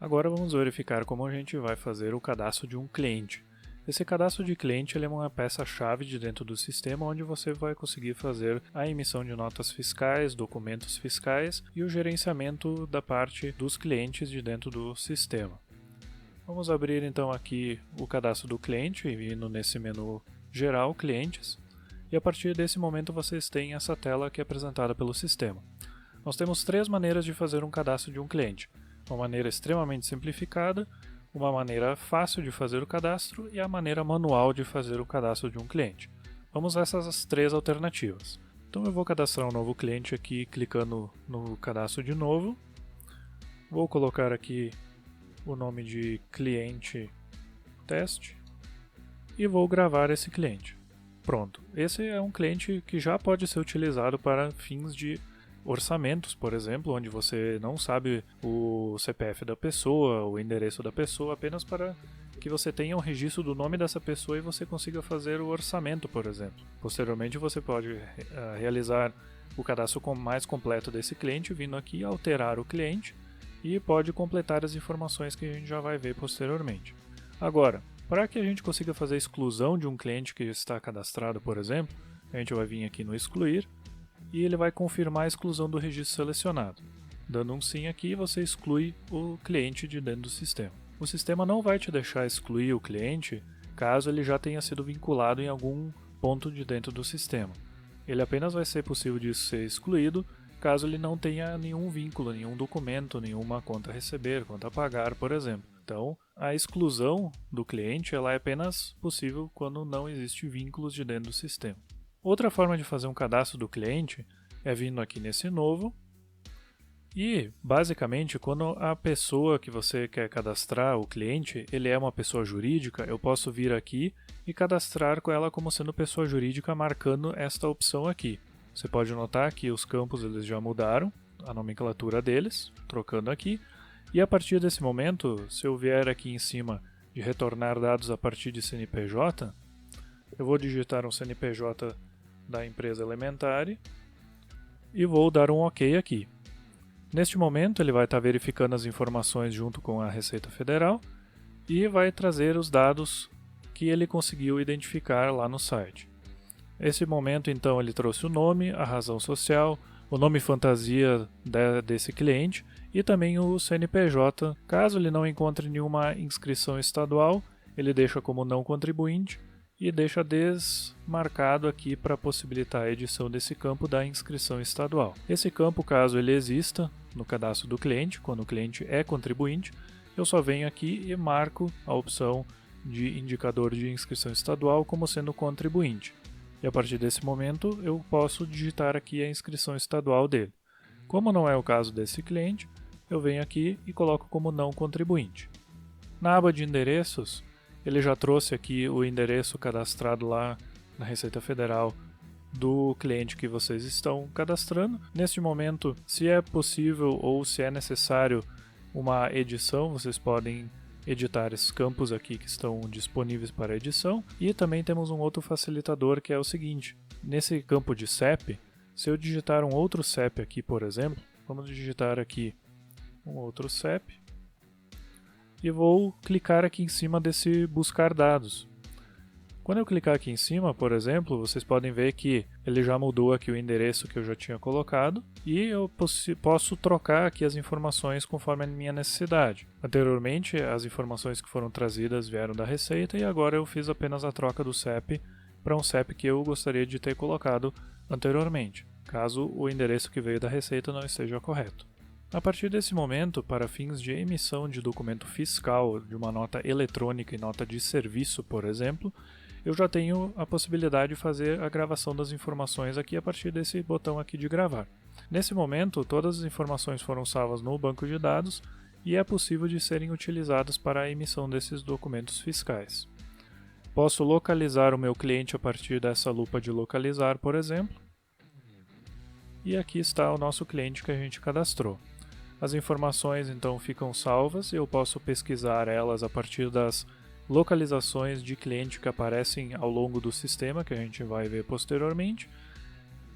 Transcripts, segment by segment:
Agora vamos verificar como a gente vai fazer o cadastro de um cliente. Esse cadastro de cliente ele é uma peça-chave de dentro do sistema onde você vai conseguir fazer a emissão de notas fiscais, documentos fiscais e o gerenciamento da parte dos clientes de dentro do sistema. Vamos abrir então aqui o cadastro do cliente, vindo nesse menu geral, clientes, e a partir desse momento vocês têm essa tela aqui apresentada pelo sistema. Nós temos três maneiras de fazer um cadastro de um cliente. Uma maneira extremamente simplificada, uma maneira fácil de fazer o cadastro e a maneira manual de fazer o cadastro de um cliente. Vamos a essas três alternativas. Então eu vou cadastrar um novo cliente aqui clicando no cadastro de novo. Vou colocar aqui o nome de cliente teste e vou gravar esse cliente. Pronto, esse é um cliente que já pode ser utilizado para fins de orçamentos, por exemplo, onde você não sabe o CPF da pessoa, o endereço da pessoa, apenas para que você tenha um registro do nome dessa pessoa e você consiga fazer o orçamento, por exemplo. Posteriormente você pode realizar o cadastro mais completo desse cliente, vindo aqui alterar o cliente e pode completar as informações que a gente já vai ver posteriormente. Agora, para que a gente consiga fazer a exclusão de um cliente que está cadastrado, por exemplo, a gente vai vir aqui no excluir e ele vai confirmar a exclusão do registro selecionado. Dando um sim aqui, você exclui o cliente de dentro do sistema. O sistema não vai te deixar excluir o cliente caso ele já tenha sido vinculado em algum ponto de dentro do sistema. Ele apenas vai ser possível de ser excluído caso ele não tenha nenhum vínculo, nenhum documento, nenhuma conta a receber, conta a pagar, por exemplo. Então, a exclusão do cliente ela é apenas possível quando não existe vínculos de dentro do sistema. Outra forma de fazer um cadastro do cliente é vindo aqui nesse novo e, basicamente, quando a pessoa que você quer cadastrar, o cliente, ele é uma pessoa jurídica, eu posso vir aqui e cadastrar com ela como sendo pessoa jurídica marcando esta opção aqui. Você pode notar que os campos eles já mudaram, a nomenclatura deles, trocando aqui. E a partir desse momento, se eu vier aqui em cima de retornar dados a partir de CNPJ, eu vou digitar um CNPJ da empresa Elementare e vou dar um OK aqui. Neste momento, ele vai estar verificando as informações junto com a Receita Federal e vai trazer os dados que ele conseguiu identificar lá no site. Nesse momento, então, ele trouxe o nome, a razão social, o nome fantasia desse cliente e também o CNPJ. Caso ele não encontre nenhuma inscrição estadual, ele deixa como não contribuinte e deixa desmarcado aqui para possibilitar a edição desse campo da inscrição estadual. Esse campo, caso ele exista no cadastro do cliente, quando o cliente é contribuinte, eu só venho aqui e marco a opção de indicador de inscrição estadual como sendo contribuinte. E a partir desse momento eu posso digitar aqui a inscrição estadual dele. Como não é o caso desse cliente, eu venho aqui e coloco como não contribuinte. Na aba de endereços, ele já trouxe aqui o endereço cadastrado lá na Receita Federal do cliente que vocês estão cadastrando. Neste momento, se é possível ou se é necessário uma edição, vocês podem editar esses campos aqui que estão disponíveis para edição. E também temos um outro facilitador que é o seguinte: nesse campo de CEP, se eu digitar um outro CEP aqui, por exemplo, vamos digitar aqui um outro CEP e vou clicar aqui em cima desse buscar dados. Quando eu clicar aqui em cima, por exemplo, vocês podem ver que ele já mudou aqui o endereço que eu já tinha colocado e eu posso trocar aqui as informações conforme a minha necessidade. Anteriormente, as informações que foram trazidas vieram da Receita e agora eu fiz apenas a troca do CEP para um CEP que eu gostaria de ter colocado anteriormente, caso o endereço que veio da Receita não esteja correto. A partir desse momento, para fins de emissão de documento fiscal, de uma nota eletrônica e nota de serviço, por exemplo, eu já tenho a possibilidade de fazer a gravação das informações aqui a partir desse botão aqui de gravar. Nesse momento, todas as informações foram salvas no banco de dados e é possível de serem utilizadas para a emissão desses documentos fiscais. Posso localizar o meu cliente a partir dessa lupa de localizar, por exemplo. E aqui está o nosso cliente que a gente cadastrou. As informações então ficam salvas e eu posso pesquisar elas a partir das localizações de cliente que aparecem ao longo do sistema, que a gente vai ver posteriormente.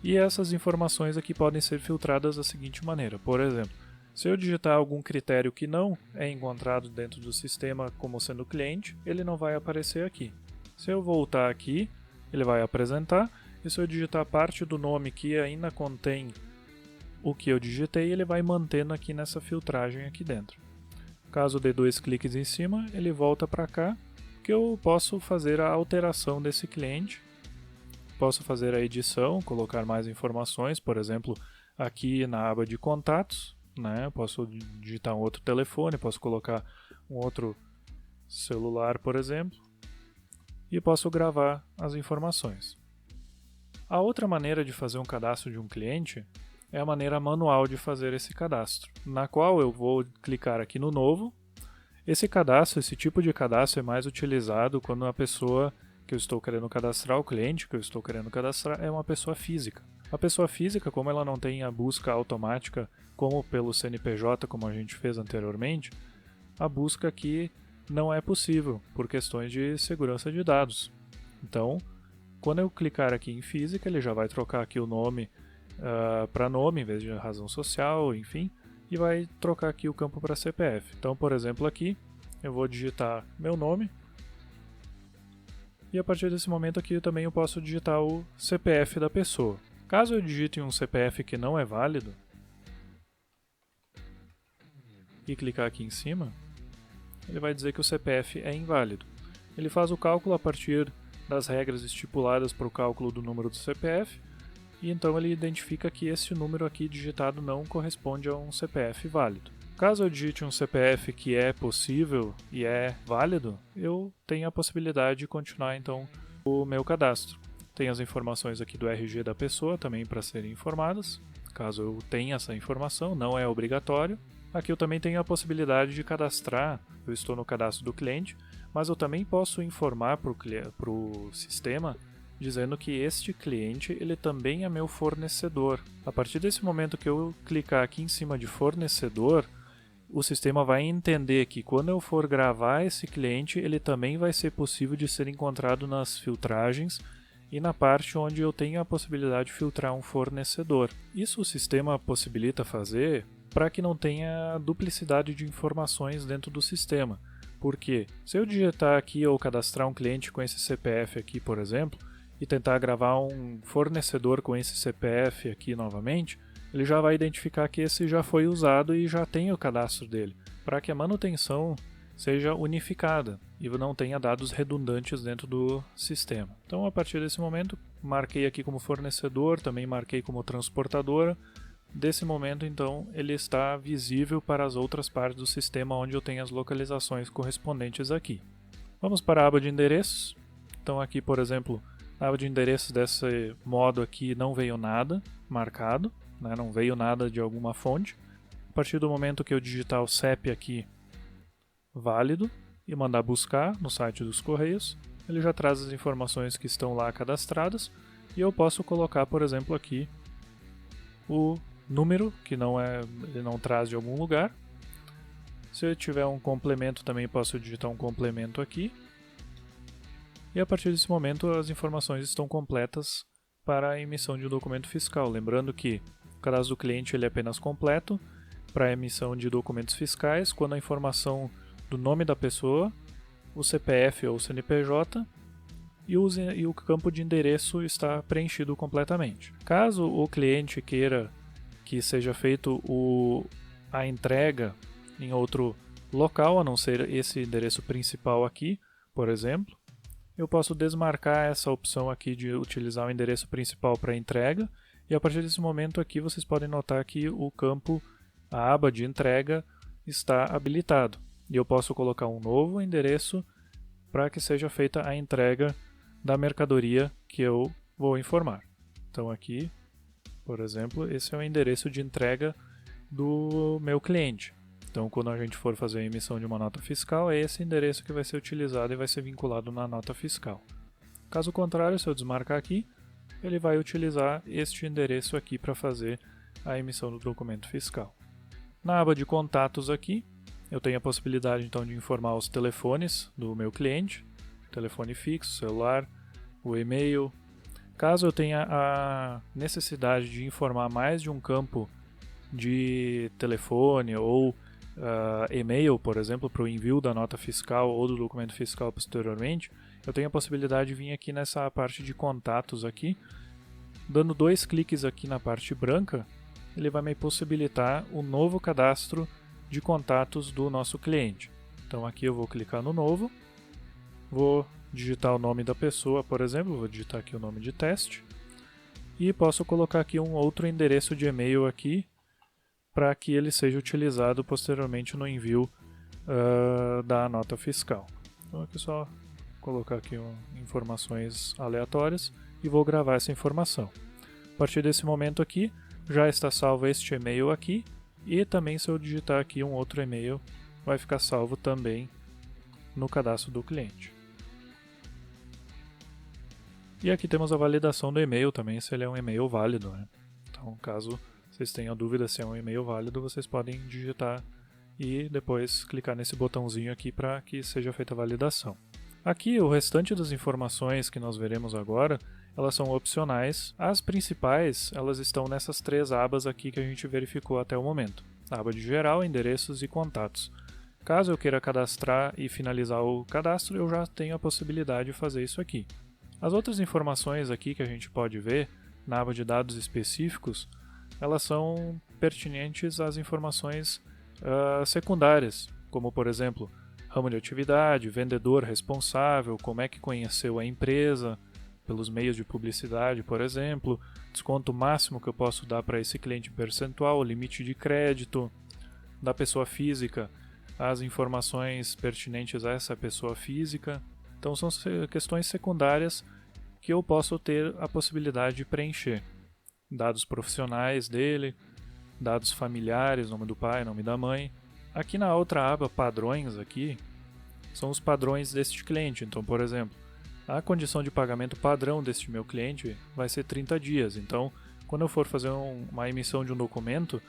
E essas informações aqui podem ser filtradas da seguinte maneira. Por exemplo, Se eu digitar algum critério que não é encontrado dentro do sistema como sendo cliente, ele não vai aparecer aqui. Se eu voltar aqui, ele vai apresentar, e se eu digitar parte do nome que ainda contém o que eu digitei, ele vai mantendo aqui nessa filtragem aqui dentro. Caso dê 2 cliques em cima, ele volta para cá, que eu posso fazer a alteração desse cliente. Posso fazer a edição, colocar mais informações, por exemplo, aqui na aba de contatos, né? Posso digitar um outro telefone, posso colocar um outro celular, por exemplo, e posso gravar as informações. A outra maneira de fazer um cadastro de um cliente é a maneira manual de fazer esse cadastro, na qual eu vou clicar aqui no novo. Esse cadastro, esse tipo de cadastro é mais utilizado quando a pessoa que eu estou querendo cadastrar, o cliente que eu estou querendo cadastrar, é uma pessoa física. A pessoa física, como ela não tem a busca automática como pelo CNPJ, como a gente fez anteriormente, a busca aqui não é possível por questões de segurança de dados. Então, quando eu clicar aqui em física, ele já vai trocar aqui o nome para nome em vez de razão social, enfim, e vai trocar aqui o campo para CPF. Então, por exemplo, aqui eu vou digitar meu nome, e a partir desse momento aqui também eu posso digitar o CPF da pessoa. Caso eu digite um CPF que não é válido, e clicar aqui em cima, ele vai dizer que o CPF é inválido. Ele faz o cálculo a partir das regras estipuladas para o cálculo do número do CPF, e então ele identifica que esse número aqui digitado não corresponde a um CPF válido. Caso eu digite um CPF que é possível e é válido, eu tenho a possibilidade de continuar então o meu cadastro. Tem as informações aqui do RG da pessoa também para serem informadas, caso eu tenha essa informação, não é obrigatório. Aqui eu também tenho a possibilidade de cadastrar, eu estou no cadastro do cliente, mas eu também posso informar para o sistema dizendo que este cliente ele também é meu fornecedor. A partir desse momento que eu clicar aqui em cima de fornecedor, o sistema vai entender que quando eu for gravar esse cliente, ele também vai ser possível de ser encontrado nas filtragens e na parte onde eu tenho a possibilidade de filtrar um fornecedor. Isso o sistema possibilita fazer para que não tenha duplicidade de informações dentro do sistema. Porque se eu digitar aqui ou cadastrar um cliente com esse CPF aqui, por exemplo, e tentar gravar um fornecedor com esse CPF aqui novamente, ele já vai identificar que esse já foi usado e já tem o cadastro dele, para que a manutenção seja unificada e não tenha dados redundantes dentro do sistema. Então, a partir desse momento, marquei aqui como fornecedor, também marquei como transportadora. Desse momento, então, ele está visível para as outras partes do sistema onde eu tenho as localizações correspondentes aqui. Vamos para a aba de endereços. Então, aqui, por exemplo, na aba de endereços desse modo aqui não veio nada marcado, né? Não veio nada de alguma fonte. A partir do momento que eu digitar o CEP aqui, válido, e mandar buscar no site dos Correios, ele já traz as informações que estão lá cadastradas, e eu posso colocar, por exemplo, aqui o número, que ele não traz de algum lugar. Se eu tiver um complemento, também posso digitar um complemento aqui. E a partir desse momento as informações estão completas para a emissão de um documento fiscal. Lembrando que o cadastro do cliente ele é apenas completo para a emissão de documentos fiscais quando a informação do nome da pessoa, o CPF ou o CNPJ e o campo de endereço está preenchido completamente. Caso o cliente queira que seja feito a entrega em outro local, a não ser esse endereço principal aqui, por exemplo, eu posso desmarcar essa opção aqui de utilizar o endereço principal para entrega, e a partir desse momento aqui vocês podem notar que o campo, a aba de entrega, está habilitado. E eu posso colocar um novo endereço para que seja feita a entrega da mercadoria que eu vou informar. Então aqui, por exemplo, esse é o endereço de entrega do meu cliente. Então quando a gente for fazer a emissão de uma nota fiscal, é esse endereço que vai ser utilizado e vai ser vinculado na nota fiscal. Caso contrário, se eu desmarcar aqui, ele vai utilizar este endereço aqui para fazer a emissão do documento fiscal. Na aba de contatos aqui, eu tenho a possibilidade então de informar os telefones do meu cliente, telefone fixo, celular, o e-mail. Caso eu tenha a necessidade de informar mais de um campo de telefone ou e-mail, por exemplo, para o envio da nota fiscal ou do documento fiscal posteriormente, eu tenho a possibilidade de vir aqui nessa parte de contatos aqui, dando 2 cliques aqui na parte branca, ele vai me possibilitar o novo cadastro de contatos do nosso cliente. Então aqui eu vou clicar no novo, vou digitar o nome da pessoa, por exemplo, vou digitar aqui o nome de teste, e posso colocar aqui um outro endereço de e-mail aqui, para que ele seja utilizado posteriormente no envio da nota fiscal. Então aqui é só colocar aqui informações aleatórias e vou gravar essa informação. A partir desse momento aqui, já está salvo este e-mail aqui, e também se eu digitar aqui um outro e-mail, vai ficar salvo também no cadastro do cliente. E aqui temos a validação do e-mail também, se ele é um e-mail válido, né? Então, caso vocês tenham dúvida se é um e-mail válido, vocês podem digitar e depois clicar nesse botãozinho aqui para que seja feita a validação. Aqui, o restante das informações que nós veremos agora, elas são opcionais. As principais, elas estão nessas 3 abas aqui que a gente verificou até o momento. A aba de geral, endereços e contatos. Caso eu queira cadastrar e finalizar o cadastro, eu já tenho a possibilidade de fazer isso aqui. As outras informações aqui que a gente pode ver, na aba de dados específicos, elas são pertinentes às informações secundárias, como por exemplo, ramo de atividade, vendedor responsável, como é que conheceu a empresa, pelos meios de publicidade, por exemplo, desconto máximo que eu posso dar para esse cliente percentual, limite de crédito da pessoa física, as informações pertinentes a essa pessoa física. Então são questões secundárias que eu posso ter a possibilidade de preencher. Dados profissionais dele, dados familiares, nome do pai, nome da mãe. Aqui na outra aba, padrões, aqui, são os padrões deste cliente. Então, por exemplo, a condição de pagamento padrão deste meu cliente vai ser 30 dias. Então, quando eu for fazer uma emissão de um documento,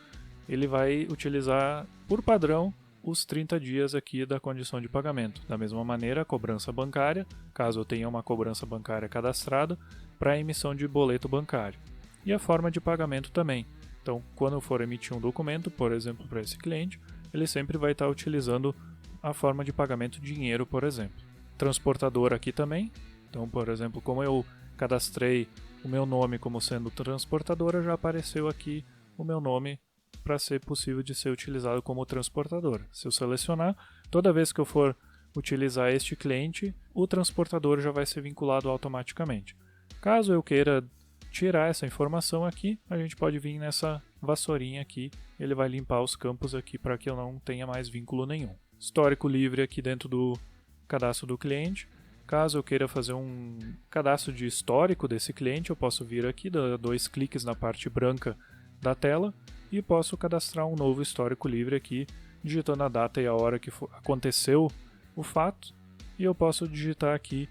ele vai utilizar, por padrão, os 30 dias aqui da condição de pagamento. Da mesma maneira, a cobrança bancária, caso eu tenha uma cobrança bancária cadastrada, para a emissão de boleto bancário. E a forma de pagamento também. Então, quando eu for emitir um documento, por exemplo, para esse cliente, ele sempre vai estar utilizando a forma de pagamento dinheiro, por exemplo. Transportador aqui também. Então, por exemplo, como eu cadastrei o meu nome como sendo transportadora, já apareceu aqui o meu nome para ser possível de ser utilizado como transportador. Se eu selecionar, toda vez que eu for utilizar este cliente, o transportador já vai ser vinculado automaticamente. Caso eu queira tirar essa informação aqui, a gente pode vir nessa vassourinha aqui, ele vai limpar os campos aqui para que eu não tenha mais vínculo nenhum. Histórico livre aqui dentro do cadastro do cliente. Caso eu queira fazer um cadastro de histórico desse cliente, eu posso vir aqui, dar 2 cliques na parte branca da tela e posso cadastrar um novo histórico livre aqui, digitando a data e a hora que aconteceu o fato, e eu posso digitar aqui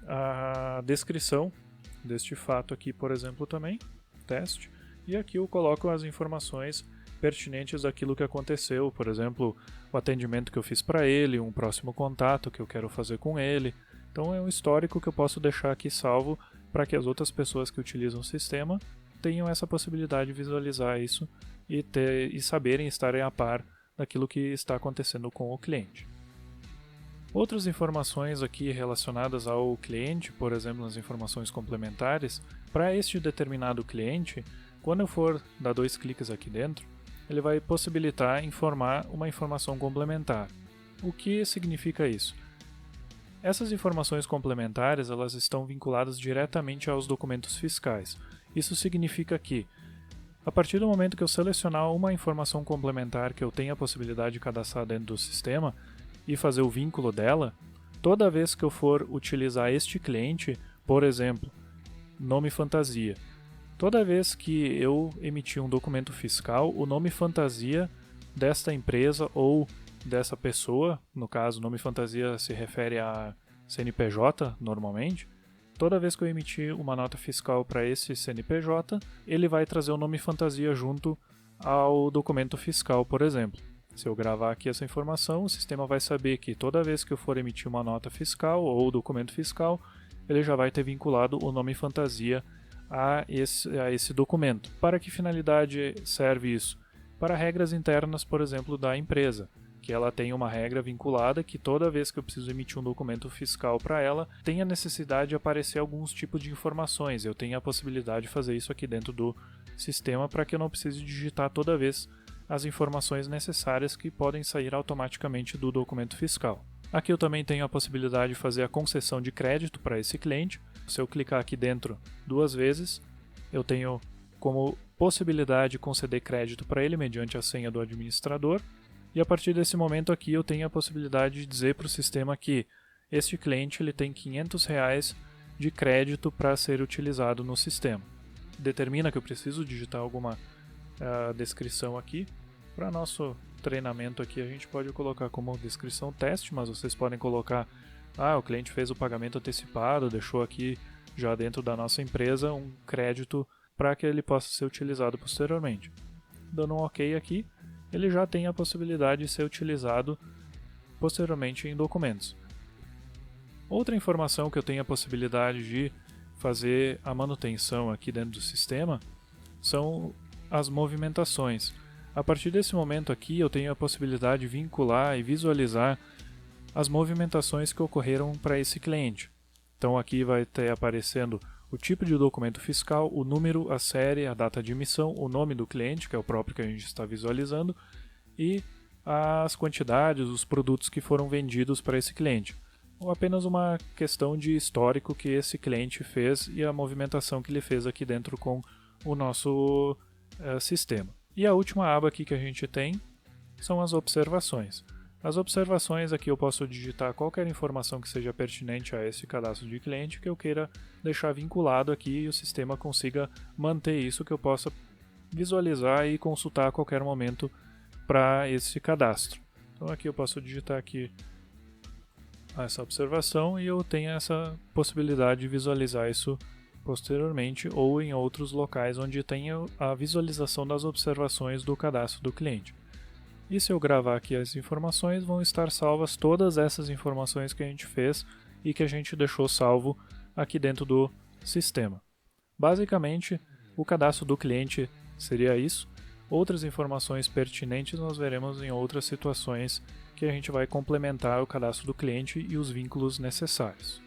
a descrição deste fato aqui, por exemplo, também, teste, e aqui eu coloco as informações pertinentes daquilo que aconteceu, por exemplo, o atendimento que eu fiz para ele, um próximo contato que eu quero fazer com ele. Então é um histórico que eu posso deixar aqui salvo para que as outras pessoas que utilizam o sistema tenham essa possibilidade de visualizar isso e saberem estarem a par daquilo que está acontecendo com o cliente. Outras informações aqui relacionadas ao cliente, por exemplo, nas informações complementares, para este determinado cliente, quando eu for dar 2 cliques aqui dentro, ele vai possibilitar informar uma informação complementar. O que significa isso? Essas informações complementares elas estão vinculadas diretamente aos documentos fiscais. Isso significa que, a partir do momento que eu selecionar uma informação complementar que eu tenha a possibilidade de cadastrar dentro do sistema e fazer o vínculo dela, toda vez que eu for utilizar este cliente, por exemplo, nome fantasia, toda vez que eu emitir um documento fiscal, o nome fantasia desta empresa ou dessa pessoa, no caso, nome fantasia se refere a CNPJ normalmente, toda vez que eu emitir uma nota fiscal para esse CNPJ, ele vai trazer o nome fantasia junto ao documento fiscal, por exemplo. Se eu gravar aqui essa informação, o sistema vai saber que toda vez que eu for emitir uma nota fiscal ou documento fiscal, ele já vai ter vinculado o nome fantasia a esse documento. Para que finalidade serve isso? para regras internas, por exemplo, da empresa, que ela tem uma regra vinculada que toda vez que eu preciso emitir um documento fiscal para ela, tem a necessidade de aparecer alguns tipos de informações. Eu tenho a possibilidade de fazer isso aqui dentro do sistema para que eu não precise digitar toda vez as informações necessárias que podem sair automaticamente do documento fiscal. Aqui eu também tenho a possibilidade de fazer a concessão de crédito para esse cliente. Se eu clicar aqui dentro 2 vezes, eu tenho como possibilidade de conceder crédito para ele mediante a senha do administrador. E a partir desse momento aqui eu tenho a possibilidade de dizer para o sistema que este cliente ele tem R$500 de crédito para ser utilizado no sistema. Determina que eu preciso digitar alguma descrição aqui. Para nosso treinamento aqui a gente pode colocar como descrição teste, mas vocês podem colocar o cliente fez o pagamento antecipado, deixou aqui já dentro da nossa empresa um crédito para que ele possa ser utilizado posteriormente. Dando um OK aqui, ele já tem a possibilidade de ser utilizado posteriormente em documentos. Outra informação que eu tenho a possibilidade de fazer a manutenção aqui dentro do sistema são as movimentações. A partir desse momento aqui eu tenho a possibilidade de vincular e visualizar as movimentações que ocorreram para esse cliente. Então aqui vai ter aparecendo o tipo de documento fiscal, o número, a série, a data de emissão, o nome do cliente, que é o próprio que a gente está visualizando, e as quantidades, os produtos que foram vendidos para esse cliente. Ou apenas uma questão de histórico que esse cliente fez e a movimentação que ele fez aqui dentro com o nosso sistema. E a última aba aqui que a gente tem são as observações. As observações aqui eu posso digitar qualquer informação que seja pertinente a esse cadastro de cliente que eu queira deixar vinculado aqui e o sistema consiga manter isso, que eu possa visualizar e consultar a qualquer momento para esse cadastro. Então aqui eu posso digitar aqui essa observação e eu tenho essa possibilidade de visualizar isso posteriormente ou em outros locais onde tenha a visualização das observações do cadastro do cliente. E se eu gravar aqui as informações, vão estar salvas todas essas informações que a gente fez e que a gente deixou salvo aqui dentro do sistema. Basicamente, o cadastro do cliente seria isso. Outras informações pertinentes nós veremos em outras situações que a gente vai complementar o cadastro do cliente e os vínculos necessários.